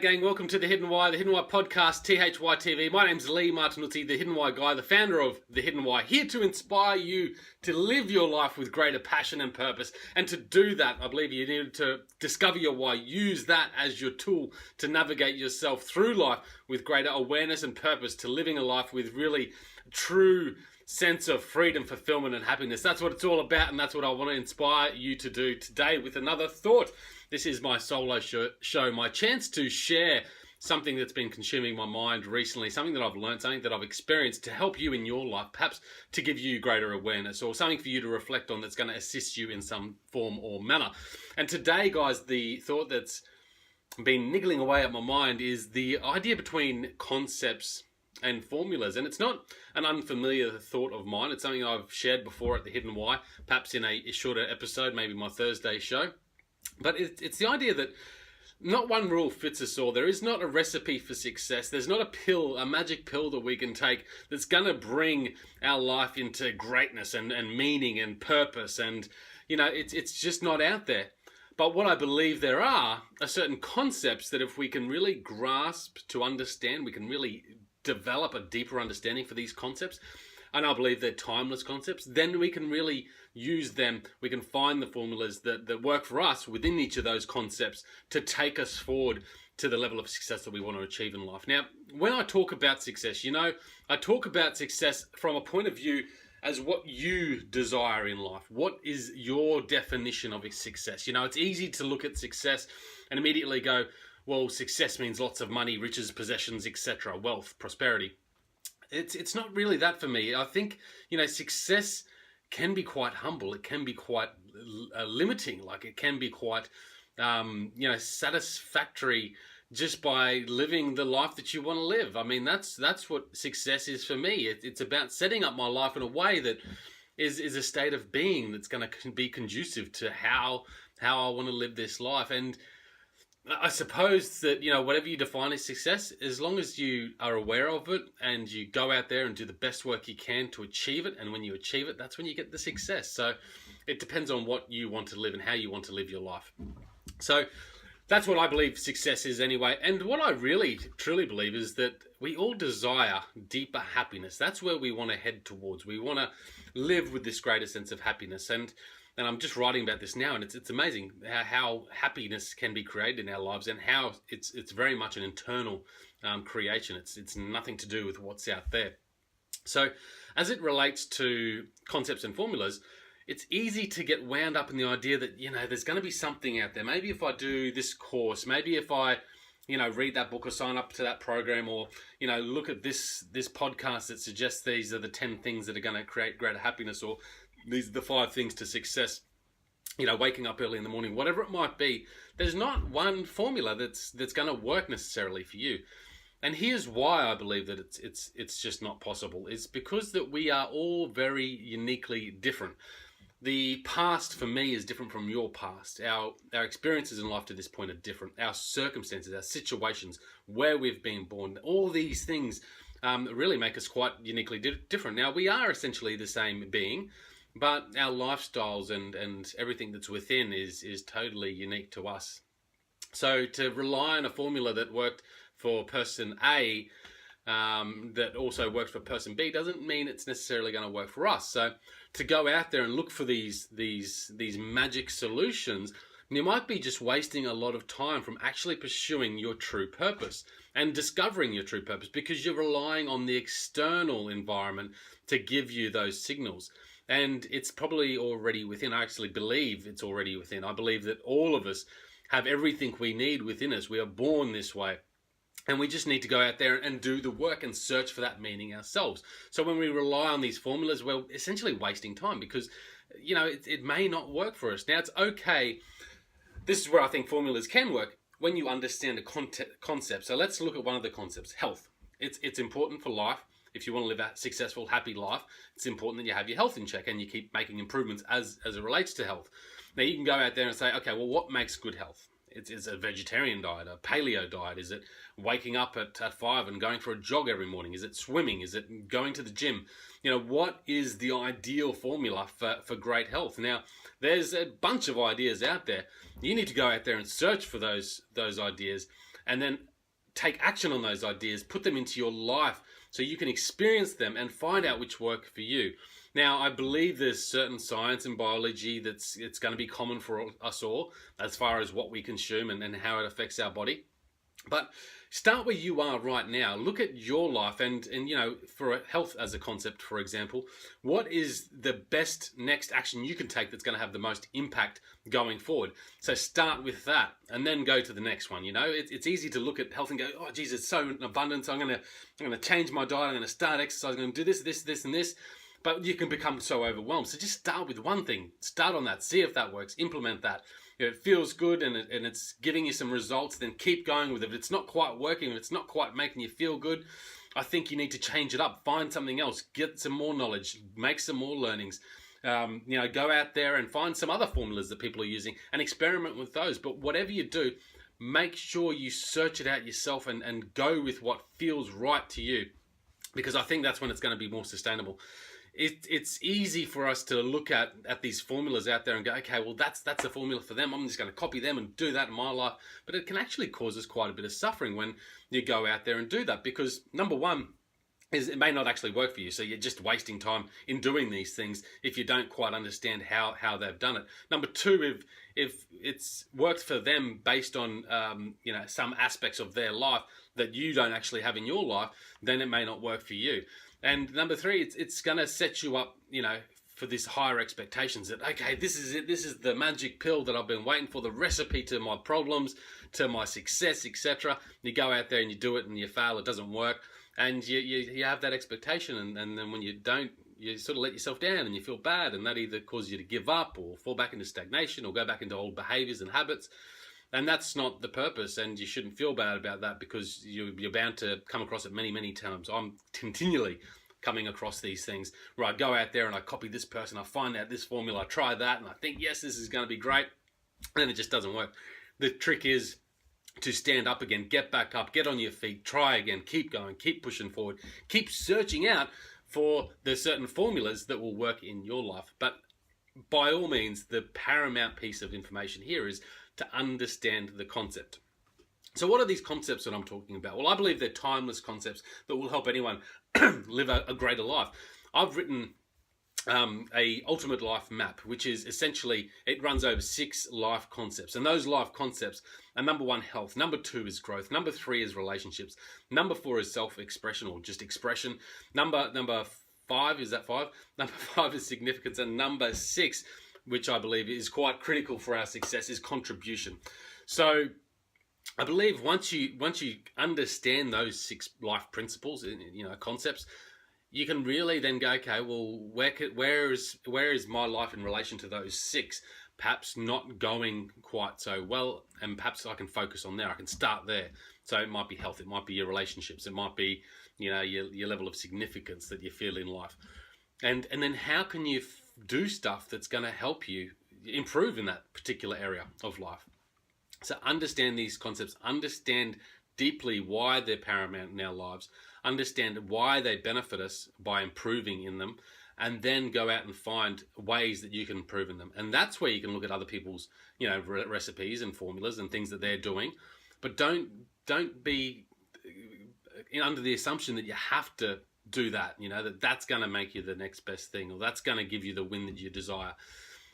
G'day gang, welcome to The Hidden Why podcast, THY TV. My name's Lee Martinuzzi, The Hidden Why guy, the founder of The Hidden Why, here to inspire you to live your life with greater passion and purpose. And to do that, I believe you need to discover your why, use that as your tool to navigate yourself through life with greater awareness and purpose, to living a life with really true sense of freedom, fulfillment and happiness. That's what it's all about, and that's what I want to inspire you to do today with another thought. This is my solo show, my chance to share something that's been consuming my mind recently, something that I've learned, something that I've experienced to help you in your life, perhaps to give you greater awareness or something for you to reflect on that's going to assist you in some form or manner. And today, guys, the thought that's been niggling away at my mind is the idea between concepts and formulas. And it's not an unfamiliar thought of mine. It's something I've shared before at The Hidden Why, perhaps in a shorter episode, maybe my Thursday show. But it's the idea that not one rule fits us all. There is not a recipe for success. There's not a pill, a magic pill that we can take that's going to bring our life into greatness and meaning and purpose. And, you know, it's just not out there. But what I believe there are certain concepts that if we can really grasp to understand, we can really develop a deeper understanding for these concepts. And I believe they're timeless concepts. Then we can really use them. We can find the formulas that work for us within each of those concepts to take us forward to the level of success that we want to achieve in life. Now, when I talk about success, you know, I talk about success from a point of view as what you desire in life. What is your definition of success? You know, it's easy to look at success and immediately go, well, success means lots of money, riches, possessions, etc., wealth, prosperity. It's not really that for me. I think, you know, success can be quite humble. It can be quite limiting. Like it can be quite, satisfactory just by living the life that you want to live. I mean, that's what success is for me. It's about setting up my life in a way that is a state of being that's going to be conducive to how I want to live this life. And I suppose that, you know, whatever you define as success, as long as you are aware of it and you go out there and do the best work you can to achieve it, and when you achieve it, that's when you get the success. So it depends on what you want to live and how you want to live your life. So that's what I believe success is anyway. And what I really, truly believe is that we all desire deeper happiness. That's where we want to head towards. We want to live with this greater sense of happiness. And I'm just writing about this now, and it's amazing how happiness can be created in our lives, and how it's very much an internal creation. It's nothing to do with what's out there. So as it relates to concepts and formulas, it's easy to get wound up in the idea that, you know, there's going to be something out there. Maybe if I do this course, maybe if I, you know, read that book or sign up to that program, or, you know, look at this podcast that suggests these are the 10 things that are going to create greater happiness, or these are the 5 things to success, you know, waking up early in the morning, whatever it might be. There's not one formula that's going to work necessarily for you. And here's why I believe that it's just not possible. It's because that we are all very uniquely different. The past for me is different from your past. Our experiences in life to this point are different. Our circumstances, our situations, where we've been born, all these things really make us quite uniquely different. Now, we are essentially the same being, but our lifestyles and everything that's within is totally unique to us. So to rely on a formula that worked for person A that also works for person B doesn't mean it's necessarily going to work for us. So to go out there and look for these magic solutions, you might be just wasting a lot of time from actually pursuing your true purpose and discovering your true purpose, because you're relying on the external environment to give you those signals. And it's probably already within. I actually believe it's already within. I believe that all of us have everything we need within us. We are born this way. And we just need to go out there and do the work and search for that meaning ourselves. So when we rely on these formulas, we're essentially wasting time, because, you know, it may not work for us. Now, it's okay. This is where I think formulas can work, when you understand a concept. So let's look at one of the concepts, health. It's important for life. If you want to live a successful, happy life, it's important that you have your health in check and you keep making improvements as it relates to health. Now, you can go out there and say, okay, well, what makes good health? It's a vegetarian diet, a paleo diet. Is it waking up at 5 and going for a jog every morning? Is it swimming? Is it going to the gym? You know, what is the ideal formula for great health? Now, there's a bunch of ideas out there. You need to go out there and search for those ideas, and then take action on those ideas, put them into your life so you can experience them and find out which work for you. Now, I believe there's certain science and biology it's going to be common for us all as far as what we consume and how it affects our body. But start where you are right now. Look at your life and for health as a concept, for example, what is the best next action you can take that's going to have the most impact going forward? So start with that and then go to the next one. It's easy to look at health and go, oh, geez, it's so in abundance. I'm going to change my diet. I'm going to start exercise. I'm going to do this, and this. But you can become so overwhelmed. So just start with one thing. Start on that. See if that works. Implement that. If it feels good and it's giving you some results, then keep going with it. If it's not quite working, if it's not quite making you feel good, I think you need to change it up. Find something else. Get some more knowledge. Make some more learnings. Go out there and find some other formulas that people are using and experiment with those. But whatever you do, make sure you search it out yourself and go with what feels right to you, because I think that's when it's going to be more sustainable. It's easy for us to look at these formulas out there and go, okay, well, that's a formula for them. I'm just going to copy them and do that in my life. But it can actually cause us quite a bit of suffering when you go out there and do that, because number one is it may not actually work for you. So you're just wasting time in doing these things if you don't quite understand how they've done it. Number two, if it's worked for them based on some aspects of their life that you don't actually have in your life, then it may not work for you. And number three, it's going to set you up, for this higher expectations that, okay, this is it. This is the magic pill that I've been waiting for, the recipe to my problems, to my success, etc. You go out there and you do it and you fail, it doesn't work. And you have that expectation. And then when you don't, you sort of let yourself down and you feel bad. And that either causes you to give up or fall back into stagnation or go back into old behaviours and habits. And that's not the purpose, and you shouldn't feel bad about that, because you're bound to come across it many, many times. I'm continually coming across these things where I go out there and I copy this person, I find out this formula, I try that, and I think, yes, this is going to be great, and then it just doesn't work. The trick is to stand up again, get back up, get on your feet, try again, keep going, keep pushing forward, keep searching out for the certain formulas that will work in your life. But by all means, the paramount piece of information here is to understand the concept. So what are these concepts that I'm talking about? Well, I believe they're timeless concepts that will help anyone live a greater life. I've written a ultimate life map, which is essentially, it runs over 6 life concepts. And those life concepts are: number 1, health. Number 2 is growth. Number 3 is relationships. Number 4 is self-expression, or just expression. Number 5, is that 5? Number 5 is significance. And number 6, which I believe is quite critical for our success, is contribution. So I believe once you understand those 6 life principles, concepts, you can really then go, okay, well, where is my life in relation to those 6? Perhaps not going quite so well, and perhaps I can focus on there. I can start there. So it might be health, it might be your relationships, it might be your level of significance that you feel in life, and then how can you do stuff that's going to help you improve in that particular area of life. So understand these concepts, understand deeply why they're paramount in our lives, understand why they benefit us by improving in them, and then go out and find ways that you can improve in them. And that's where you can look at other people's, recipes and formulas and things that they're doing. But don't be under the assumption that you have to do that, that's going to make you the next best thing, or that's going to give you the win that you desire.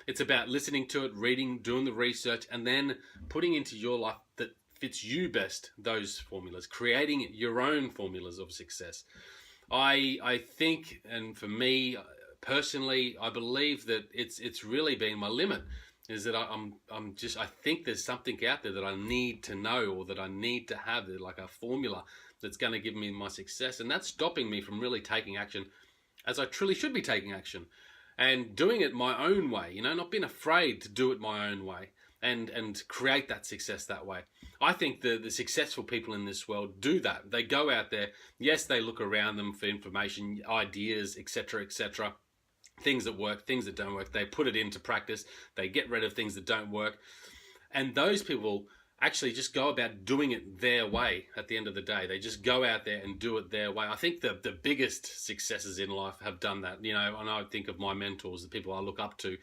It's about listening to it, reading, doing the research, and then putting into your life that fits you best those formulas, creating your own formulas of success. I think, and for me personally, I believe that it's really been my limit, is that I think there's something out there that I need to know, or that I need to have, like a formula that's going to give me my success, and that's stopping me from really taking action as I truly should be taking action, and doing it my own way, not being afraid to do it my own way and create that success that way. I think the successful people in this world do that. They go out there, yes, they look around them for information, ideas, etc., things that work, things that don't work. They put it into practice. They get rid of things that don't work. And those people actually just go about doing it their way at the end of the day. They just go out there and do it their way. I think the biggest successes in life have done that, and I think of my mentors, the people I look up to.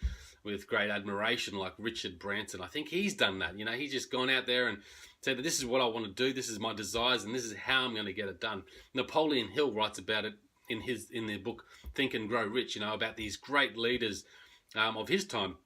with great admiration, like Richard Branson. I think he's done that. You know, he's just gone out there and said that this is what I want to do, this is my desires, and this is how I'm going to get it done. Napoleon Hill writes about it in their book Think and Grow Rich. You know, about these great leaders of his time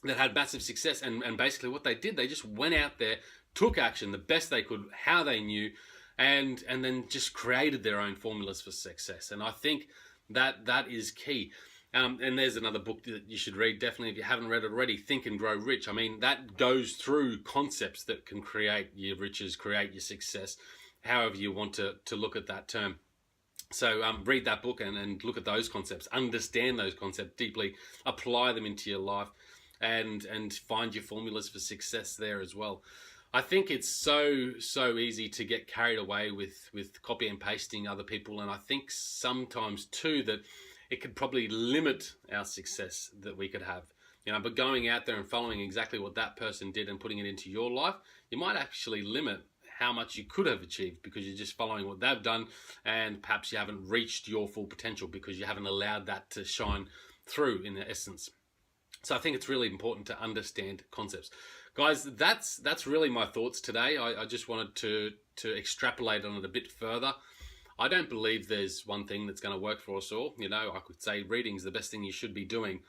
that had massive success, and basically what they did, they just went out there, took action the best they could, how they knew, and then just created their own formulas for success. And I think that is key. And there's another book that you should read, definitely, if you haven't read it already, Think and Grow Rich. I mean, that goes through concepts that can create your riches, create your success, however you want to look at that term. So read that book and look at those concepts, understand those concepts deeply, apply them into your life, and find your formulas for success there as well. I think it's so easy to get carried away with copy and pasting other people, and I think sometimes too that it could probably limit our success that we could have. You know, but going out there and following exactly what that person did and putting it into your life, you might actually limit how much you could have achieved because you're just following what they've done, and perhaps you haven't reached your full potential because you haven't allowed that to shine through in essence. So I think it's really important to understand concepts. Guys, that's really my thoughts today. I just wanted to extrapolate on it a bit further. I don't believe there's one thing that's going to work for us all. You know, I could say reading is the best thing you should be doing.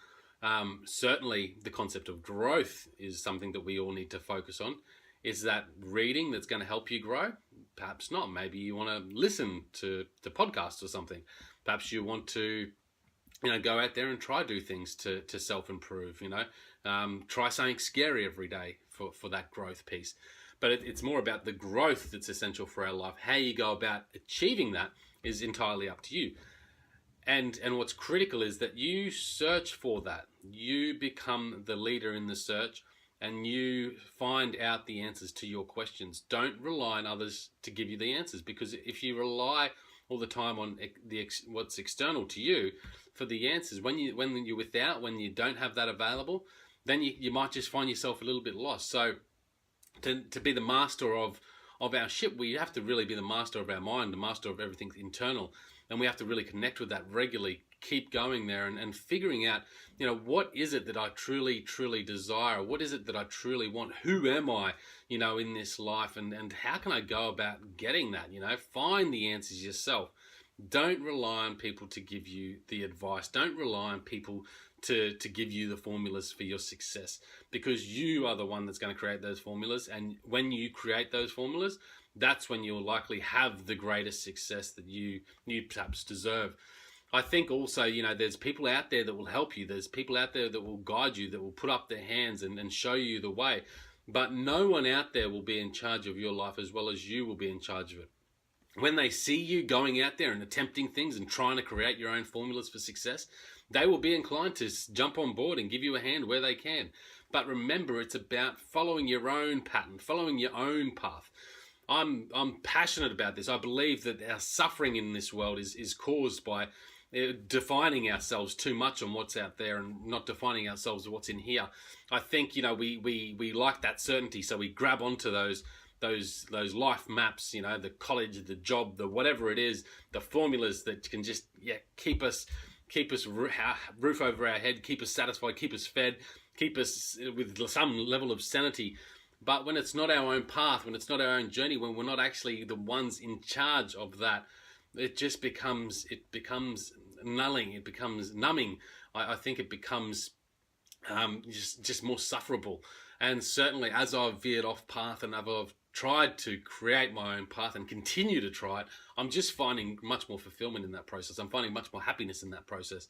Certainly the concept of growth is something that we all need to focus on. Is that reading that's going to help you grow? Perhaps not. Maybe you want to listen to podcasts or something. Perhaps you want to, you know, go out there and try do things to self-improve, you know. Try something scary every day for that growth piece. But it's more about the growth that's essential for our life. How you go about achieving that is entirely up to you. And what's critical is that you search for that. You become the leader in the search, and you find out the answers to your questions. Don't rely on others to give you the answers, because if you rely all the time on what's external to you for the answers, when you don't have that available, then you might just find yourself a little bit lost. So to be the master of our ship, we have to really be the master of our mind, the master of everything internal, and we have to really connect with that regularly, keep going there and figuring out, you know, what is it that I truly desire? What is it that I truly want? Who am I, you know, in this life, and how can I go about getting that? You know, find the answers yourself. Don't rely on people to give you the advice. Don't rely on people to give you the formulas for your success, because you are the one that's going to create those formulas. And when you create those formulas, that's when you'll likely have the greatest success that you perhaps deserve. I think also, you know, there's people out there that will help you. There's people out there that will guide you, that will put up their hands and show you the way. But no one out there will be in charge of your life as well as you will be in charge of it. When they see you going out there and attempting things and trying to create your own formulas for success, they will be inclined to jump on board and give you a hand where they can. But remember, it's about following your own pattern, following your own path. I'm passionate about this. I believe that our suffering in this world is caused by defining ourselves too much on what's out there and not defining ourselves on what's in here. I think, you know, we like that certainty, so we grab onto those life maps, you know, the college, the job, the whatever it is, the formulas that can just keep us roof over our head, keep us satisfied, keep us fed, keep us with some level of sanity. But when it's not our own path, when it's not our own journey, when we're not actually the ones in charge of that, it just becomes nulling, it becomes numbing. I think it becomes just more sufferable. And certainly as I've veered off path and I've tried to create my own path and continue to try it, I'm just finding much more fulfillment in that process. I'm finding much more happiness in that process.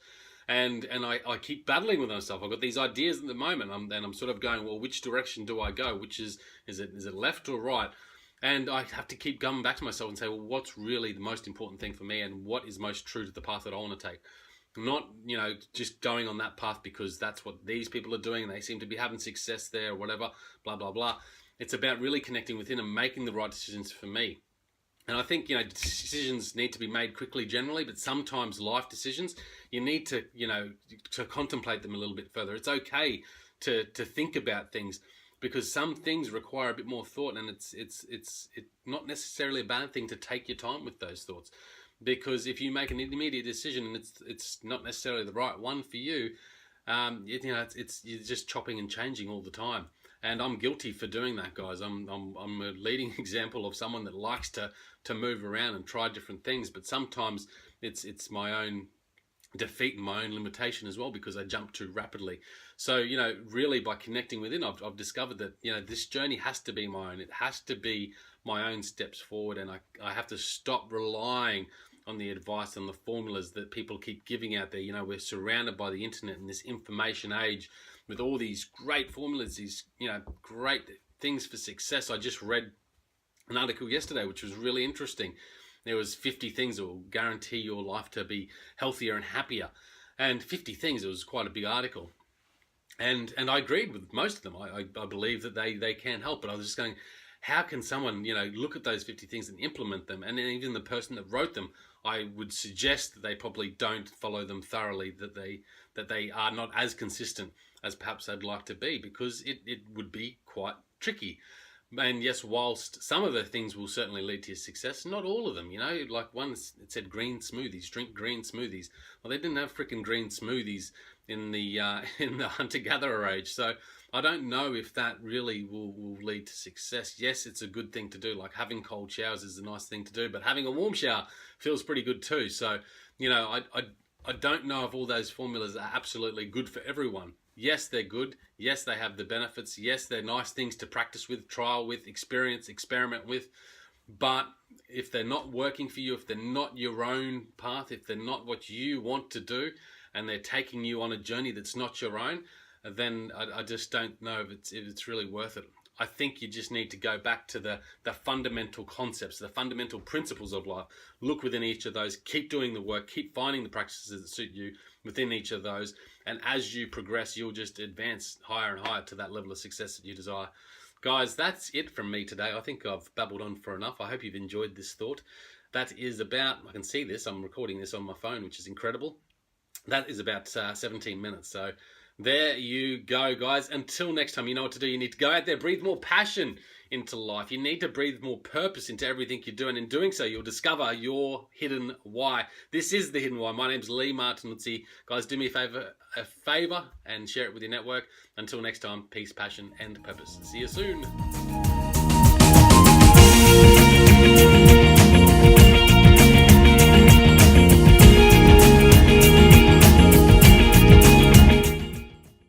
And I keep battling with myself. I've got these ideas at the moment, and I'm sort of going, well, which direction do I go? Which is it left or right? And I have to keep coming back to myself and say, well, what's really the most important thing for me, and what is most true to the path that I want to take? Not, you know, just going on that path because that's what these people are doing and they seem to be having success there or whatever, blah, blah, blah. It's about really connecting within and making the right decisions for me. And I think, you know, decisions need to be made quickly generally, but sometimes life decisions, you need to, you know, to contemplate them a little bit further. It's okay to think about things, because some things require a bit more thought, and it's not necessarily a bad thing to take your time with those thoughts. Because if you make an immediate decision and it's not necessarily the right one for you, You're just chopping and changing all the time. And I'm guilty for doing that, guys. I'm a leading example of someone that likes to move around and try different things, but sometimes it's my own defeat and my own limitation as well, because I jump too rapidly. So, really by connecting within, I've discovered that, this journey has to be my own. It has to be my own steps forward, and I have to stop relying on the advice and the formulas that people keep giving out there. We're surrounded by the internet and this information age with all these great formulas, these, great things for success. I just read an article yesterday which was really interesting. There was 50 things that will guarantee your life to be healthier and happier. And 50 things, it was quite a big article. And I agreed with most of them. I believe that they can help. But I was just going, how can someone, look at those 50 things and implement them? And then even the person that wrote them, I would suggest that they probably don't follow them thoroughly, that they are not as consistent as perhaps they'd like to be, because it would be quite tricky. And yes, whilst some of the things will certainly lead to your success, not all of them. Like one, it said green smoothies, drink green smoothies. Well, they didn't have freaking green smoothies in the hunter-gatherer age. So I don't know if that really will lead to success. Yes, it's a good thing to do. Like having cold showers is a nice thing to do, but having a warm shower feels pretty good too. So, I don't know if all those formulas are absolutely good for everyone. Yes, they're good. Yes, they have the benefits. Yes, they're nice things to practice with, trial with, experience, experiment with. But if they're not working for you, if they're not your own path, if they're not what you want to do, and they're taking you on a journey that's not your own, then I just don't know if it's really worth it. I think you just need to go back to the fundamental concepts, the fundamental principles of life. Look within each of those, keep doing the work, keep finding the practices that suit you within each of those. And as you progress, you'll just advance higher and higher to that level of success that you desire. Guys, that's it from me today. I think I've babbled on for enough. I hope you've enjoyed this thought. That is about, I can see this, I'm recording this on my phone, which is incredible. That is about 17 minutes. So there you go, guys. Until next time, you know what to do. You need to go out there, breathe more passion into life. You need to breathe more purpose into everything you do. And in doing so, you'll discover your hidden why. This is the hidden why. My name's Lee Martinuzzi. Guys, do me a favor and share it with your network. Until next time, peace, passion, and purpose. See you soon.